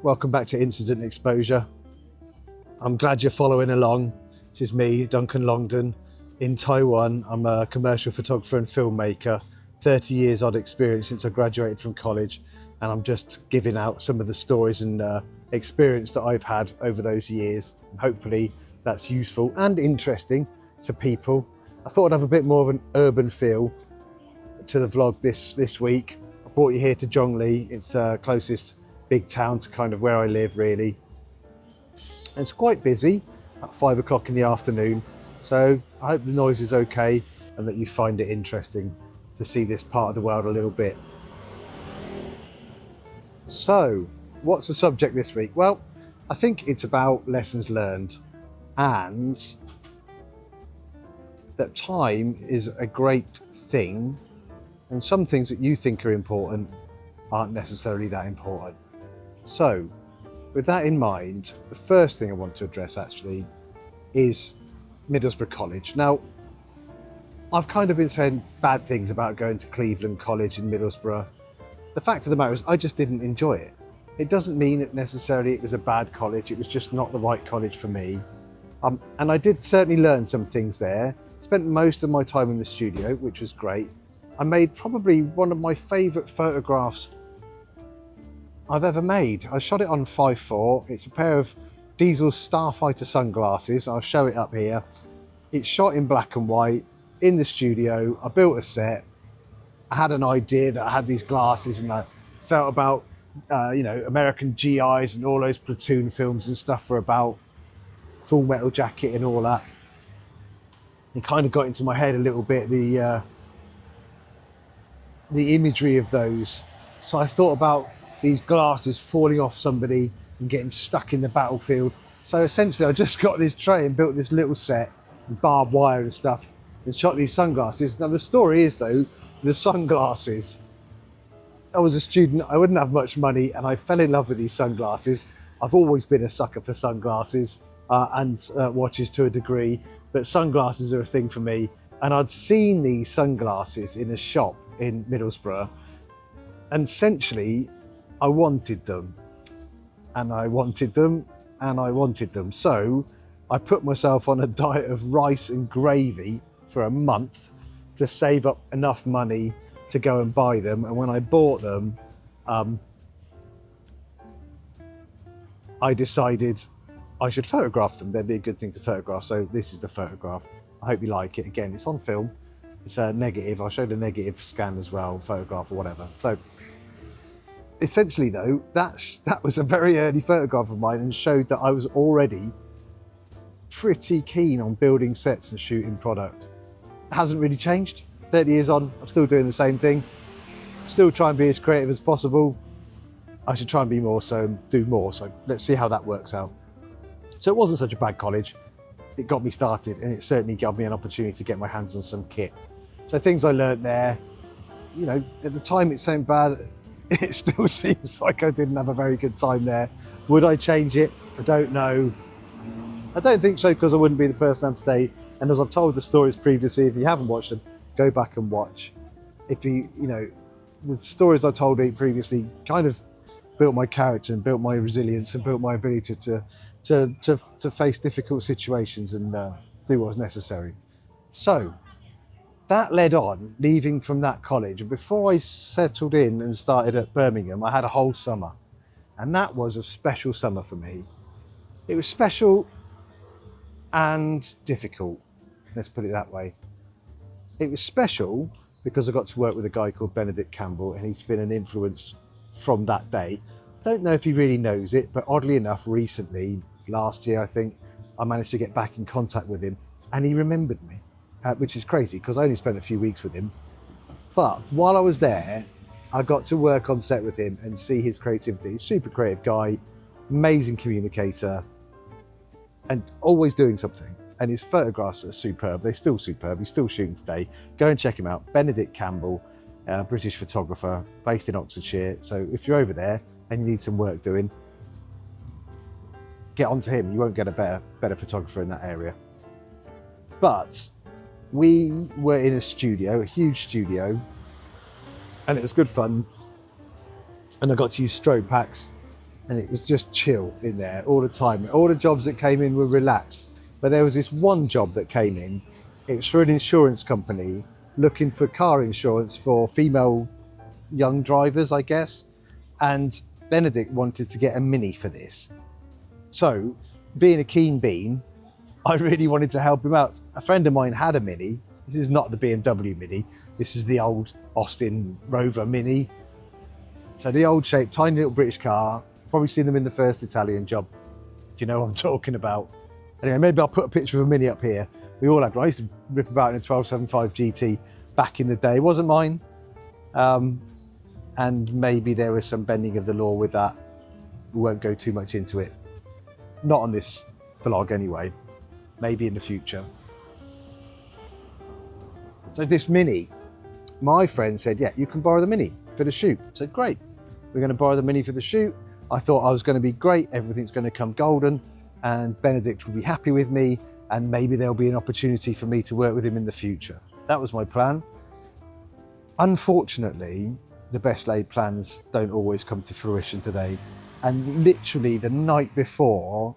welcome back to Incident Exposure. I'm glad you're following along. This is me, Duncan Longdon, in Taiwan. I'm a commercial photographer and filmmaker, 30 years odd experience since I graduated from college, and I'm just giving out some of the stories and experience that I've had over those years. Hopefully that's useful and interesting to people. I thought I'd have a bit more of an urban feel to the vlog this week. I brought you here to Zhongli. It's closest big town to kind of where I live, really. And it's quite busy at 5 o'clock in the afternoon. So I hope the noise is okay and that you find it interesting to see this part of the world a little bit. So what's the subject this week? Well, I think it's about lessons learned and that time is a great thing, and some things that you think are important aren't necessarily that important. So with that in mind, the first thing I want to address actually is Middlesbrough College. Now, I've kind of been saying bad things about going to Cleveland College in Middlesbrough. The fact of the matter is I just didn't enjoy it. It doesn't mean that necessarily it was a bad college. It was just not the right college for me. And I did certainly learn some things there. Spent most of my time in the studio, which was great. I made probably one of my favourite photographs I've ever made. I shot it on 5.4. It's a pair of Diesel Starfighter sunglasses. I'll show it up here. It's shot in black and white in the studio. I built a set. I had an idea that I had these glasses and I felt about, American GIs and all those platoon films and stuff were about Full Metal Jacket and all that. It kind of got into my head a little bit, the imagery of those. So I thought about these glasses falling off somebody and getting stuck in the battlefield. So essentially I just got this tray and built this little set with barbed wire and stuff and shot these sunglasses. Now the story is though, the sunglasses, I was a student, I wouldn't have much money and I fell in love with these sunglasses. I've always been a sucker for sunglasses and watches to a degree, but sunglasses are a thing for me. And I'd seen these sunglasses in a shop in Middlesbrough, and essentially I wanted them and I wanted them and I wanted them. So I put myself on a diet of rice and gravy for a month to save up enough money to go and buy them. And when I bought them, I decided I should photograph them. They'd be a good thing to photograph. So this is the photograph. I hope you like it. Again, it's on film. It's a negative. I'll show the negative scan as well, photograph or whatever. So essentially though, that was a very early photograph of mine and showed that I was already pretty keen on building sets and shooting product. It hasn't really changed. 30 years on, I'm still doing the same thing. Still try and be as creative as possible. I should try and be more so, do more. So let's see how that works out. So it wasn't such a bad college. It got me started and it certainly gave me an opportunity to get my hands on some kit. So things I learned there, at the time it seemed bad. It still seems like I didn't have a very good time there. Would I change it? I don't know. I don't think so, because I wouldn't be the person I am today. And as I've told the stories previously, if you haven't watched them, go back and watch. If the stories I told previously kind of built my character and built my resilience and built my ability to face difficult situations and do what was necessary. So that led on, leaving from that college. And before I settled in and started at Birmingham, I had a whole summer. And that was a special summer for me. It was special and difficult, let's put it that way. It was special because I got to work with a guy called Benedict Campbell, and he's been an influence from that day. I don't know if he really knows it, but oddly enough, recently, last year, I think, I managed to get back in contact with him and he remembered me. Which is crazy because I only spent a few weeks with him. But while I was there, I got to work on set with him and see his creativity. He's a super creative guy, amazing communicator, and always doing something. And his photographs are superb. They're still superb. He's still shooting today. Go and check him out. Benedict Campbell, British photographer based in Oxfordshire. So if you're over there and you need some work doing, get onto him. You won't get a better photographer in that area. But we were in a studio, a huge studio, and it was good fun. And I got to use strobe packs and it was just chill in there all the time. All the jobs that came in were relaxed, but there was this one job that came in. It was for an insurance company looking for car insurance for female young drivers, I guess, and Benedict wanted to get a Mini for this. So, being a keen bean, I really wanted to help him out. A friend of mine had a Mini. This is not the BMW Mini. This is the old Austin Rover Mini. So the old shape, tiny little British car. Probably seen them in the first Italian job, if you know what I'm talking about. Anyway, maybe I'll put a picture of a Mini up here. We all had one. I used to rip about in a 1275 GT back in the day. It wasn't mine. And maybe there was some bending of the law with that. We won't go too much into it. Not on this vlog anyway. Maybe in the future. So this Mini, my friend said, yeah, you can borrow the Mini for the shoot. I said, great. We're going to borrow the Mini for the shoot. I thought I was going to be great. Everything's going to come golden and Benedict will be happy with me and maybe there'll be an opportunity for me to work with him in the future. That was my plan. Unfortunately, the best laid plans don't always come to fruition today. And literally the night before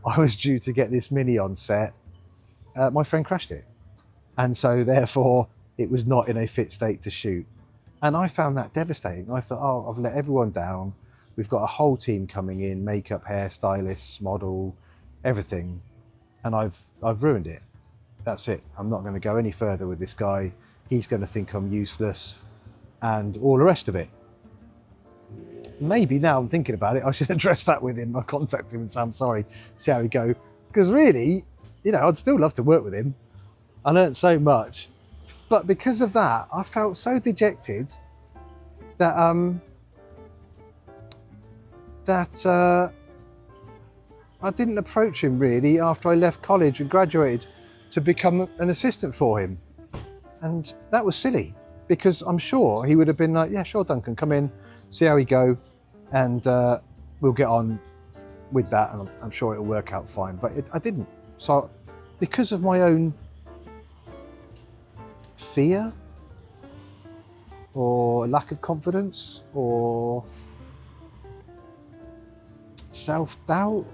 I was due to get this Mini on set, my friend crashed it. And so therefore it was not in a fit state to shoot. And I found that devastating. I thought, oh, I've let everyone down. We've got a whole team coming in, makeup, hairstylists, model, everything. And I've ruined it. That's it. I'm not going to go any further with this guy. He's going to think I'm useless and all the rest of it. Maybe now I'm thinking about it, I should address that with him. I'll contact him and say, I'm sorry, see how we go. Because really, you know, I'd still love to work with him. I learned so much. But because of that, I felt so dejected that I didn't approach him really after I left college and graduated to become an assistant for him. And that was silly because I'm sure he would have been like, yeah, sure, Duncan, come in, see how we go, and we'll get on with that, and I'm sure it'll work out fine. But I didn't. So because of my own fear or lack of confidence or self-doubt,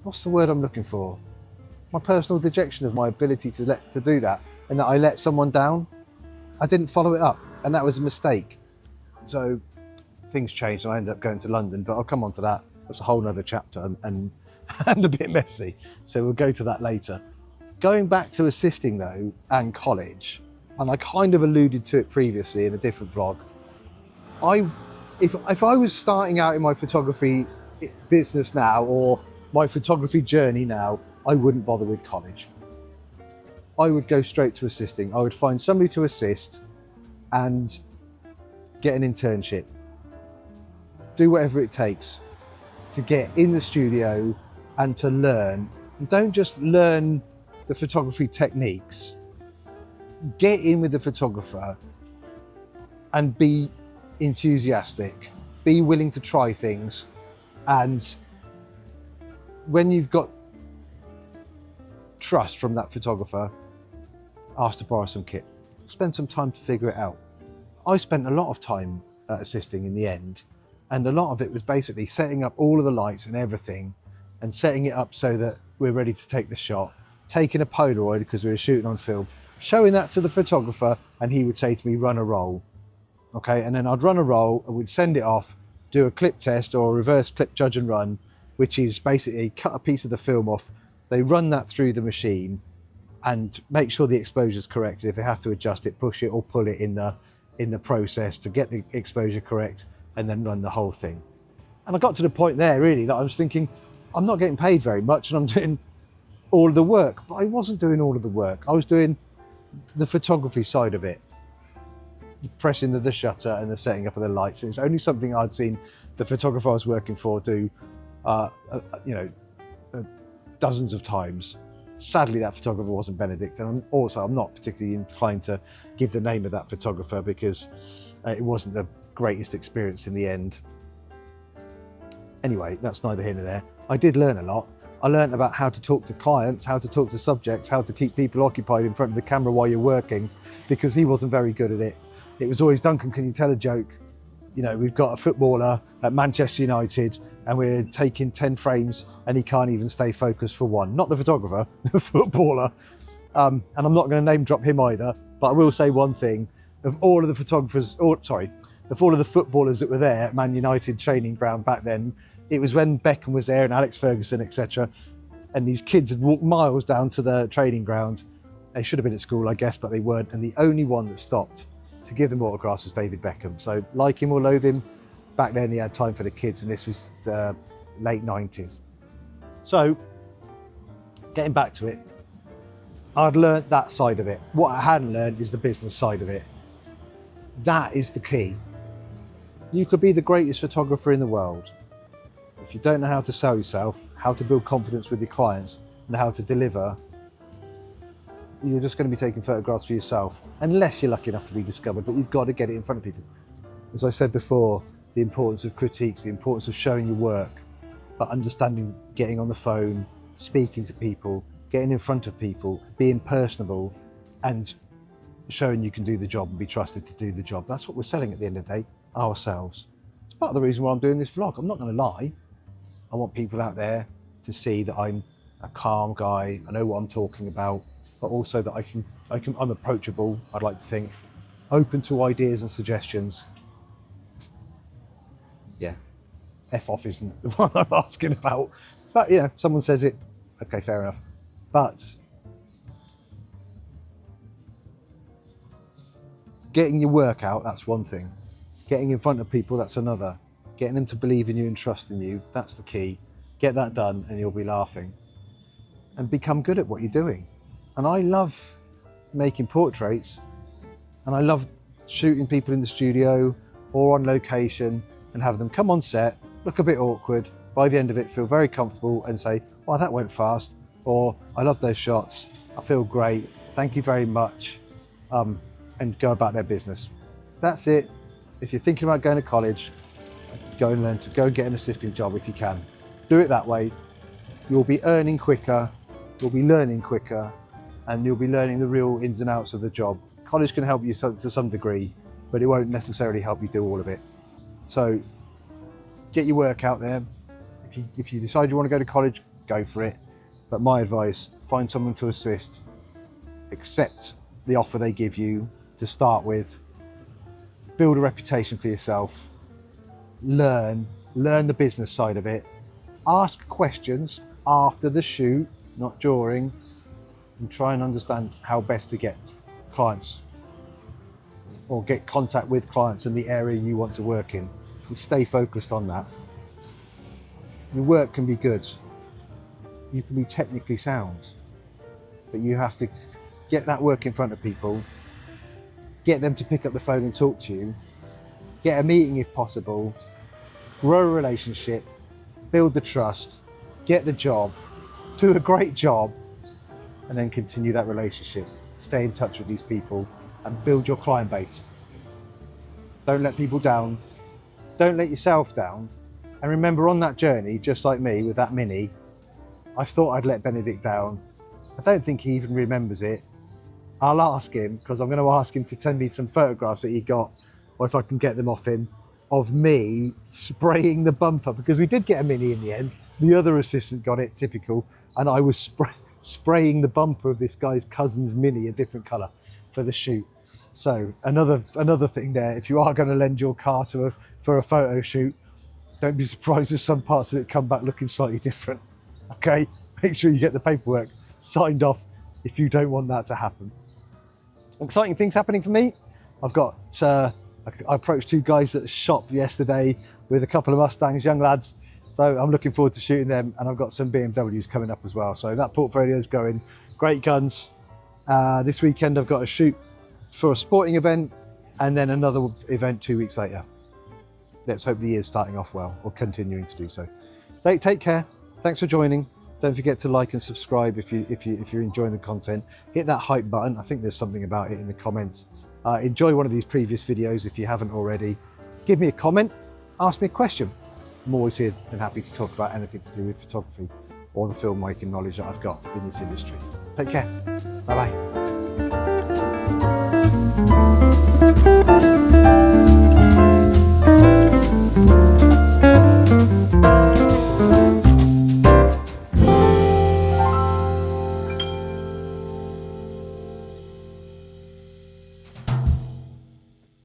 what's the word I'm looking for? My personal dejection of my ability to do that, and that I let someone down. I didn't follow it up, and that was a mistake. So things changed and I ended up going to London, but I'll come on to that. That's a whole nother chapter and a bit messy. So we'll go to that later. Going back to assisting though, and college, and I kind of alluded to it previously in a different vlog. If I was starting out in my photography business now, or my photography journey now, I wouldn't bother with college. I would go straight to assisting. I would find somebody to assist and get an internship. Do whatever it takes to get in the studio and to learn. And don't just learn the photography techniques. Get in with the photographer and be enthusiastic. Be willing to try things. And when you've got trust from that photographer, ask to borrow some kit. Spend some time to figure it out. I spent a lot of time assisting in the end, and a lot of it was basically setting up all of the lights and everything and setting it up so that we're ready to take the shot, taking a Polaroid because we were shooting on film, showing that to the photographer, and he would say to me, run a roll. Okay, and then I'd run a roll and we'd send it off, do a clip test or a reverse clip judge and run, which is basically cut a piece of the film off. They run that through the machine and make sure the exposure is correct. If they have to adjust it, push it or pull it in the process to get the exposure correct, and then run the whole thing. And I got to the point there really that I was thinking, I'm not getting paid very much and I'm doing all of the work, but I wasn't doing all of the work. I was doing the photography side of it, the pressing of the shutter and the setting up of the lights. And it's only something I'd seen the photographer I was working for do, dozens of times. Sadly, that photographer wasn't Benedict, and I'm not particularly inclined to give the name of that photographer because it wasn't the greatest experience in the end. Anyway, that's neither here nor there. I did learn a lot. I learned about how to talk to clients, how to talk to subjects, how to keep people occupied in front of the camera while you're working, because he wasn't very good at it. It was always, Duncan, can you tell a joke? You know, we've got a footballer at Manchester United and we're taking 10 frames and he can't even stay focused for one. Not the photographer, the footballer. And I'm not going to name drop him either, but I will say one thing. Of all of the photographers, of all of the footballers that were there at Man United training ground back then, it was when Beckham was there and Alex Ferguson, etc. And these kids had walked miles down to the training ground. They should have been at school, I guess, but they weren't. And the only one that stopped to give them autographs was David Beckham. So like him or loathe him, back then he had time for the kids, and this was the late 90s. So getting back to it, I'd learnt that side of it. What I hadn't learned is the business side of it. That is the key. You could be the greatest photographer in the world. If you don't know how to sell yourself, how to build confidence with your clients, and how to deliver, you're just going to be taking photographs for yourself, unless you're lucky enough to be discovered, but you've got to get it in front of people. As I said before, the importance of critiques, the importance of showing your work, but understanding, getting on the phone, speaking to people, getting in front of people, being personable, and showing you can do the job and be trusted to do the job. That's what we're selling at the end of the day, ourselves. It's part of the reason why I'm doing this vlog. I'm not going to lie. I want people out there to see that I'm a calm guy, I know what I'm talking about, but also that I'm approachable, I'd like to think, open to ideas and suggestions. Yeah, F off isn't the one I'm asking about, but you know, someone says it, okay, fair enough. But getting your work out, that's one thing. Getting in front of people, that's another. Getting them to believe in you and trust in you, that's the key. Get that done and you'll be laughing. And become good at what you're doing. And I love making portraits, and I love shooting people in the studio or on location and have them come on set, look a bit awkward, by the end of it feel very comfortable and say, wow, that went fast, or I love those shots, I feel great, thank you very much, and go about their business. That's it. If you're thinking about going to college, go and get an assisting job if you can. Do it that way. You'll be earning quicker, you'll be learning quicker, and you'll be learning the real ins and outs of the job. College can help you to some degree, but it won't necessarily help you do all of it. So get your work out there. If you decide you want to go to college, go for it. But my advice, find someone to assist, accept the offer they give you to start with, build a reputation for yourself, learn the business side of it, ask questions after the shoot, not during, and try and understand how best to get clients or get contact with clients in the area you want to work in, and stay focused on that. Your work can be good, you can be technically sound, but you have to get that work in front of people, get them to pick up the phone and talk to you, get a meeting if possible, grow a relationship, build the trust, get the job, do a great job, and then continue that relationship. Stay in touch with these people and build your client base. Don't let people down. Don't let yourself down. And remember, on that journey, just like me with that Mini, I thought I'd let Benedict down. I don't think he even remembers it. I'll ask him, because I'm going to ask him to send me some photographs that he got, or if I can get them off him, of me spraying the bumper, because we did get a Mini in the end. The other assistant got it, typical, and I was spraying the bumper of this guy's cousin's Mini a different colour for the shoot. So another thing there, if you are going to lend your car for a photo shoot, don't be surprised if some parts of it come back looking slightly different. Okay, make sure you get the paperwork signed off if you don't want that to happen. Exciting things happening for me. I've got, I approached two guys at the shop yesterday with a couple of Mustangs, young lads. So I'm looking forward to shooting them, and I've got some BMWs coming up as well. So that portfolio is going. Great guns. This weekend I've got a shoot for a sporting event, and then another event 2 weeks later. Let's hope the year's starting off well, or continuing to do so. So take care. Thanks for joining. Don't forget to like and subscribe if you're enjoying the content. Hit that hype button. I think there's something about it in the comments. Enjoy one of these previous videos if you haven't already. Give me a comment. Ask me a question. I'm always here and happy to talk about anything to do with photography or the filmmaking knowledge that I've got in this industry. Take care. Bye-bye.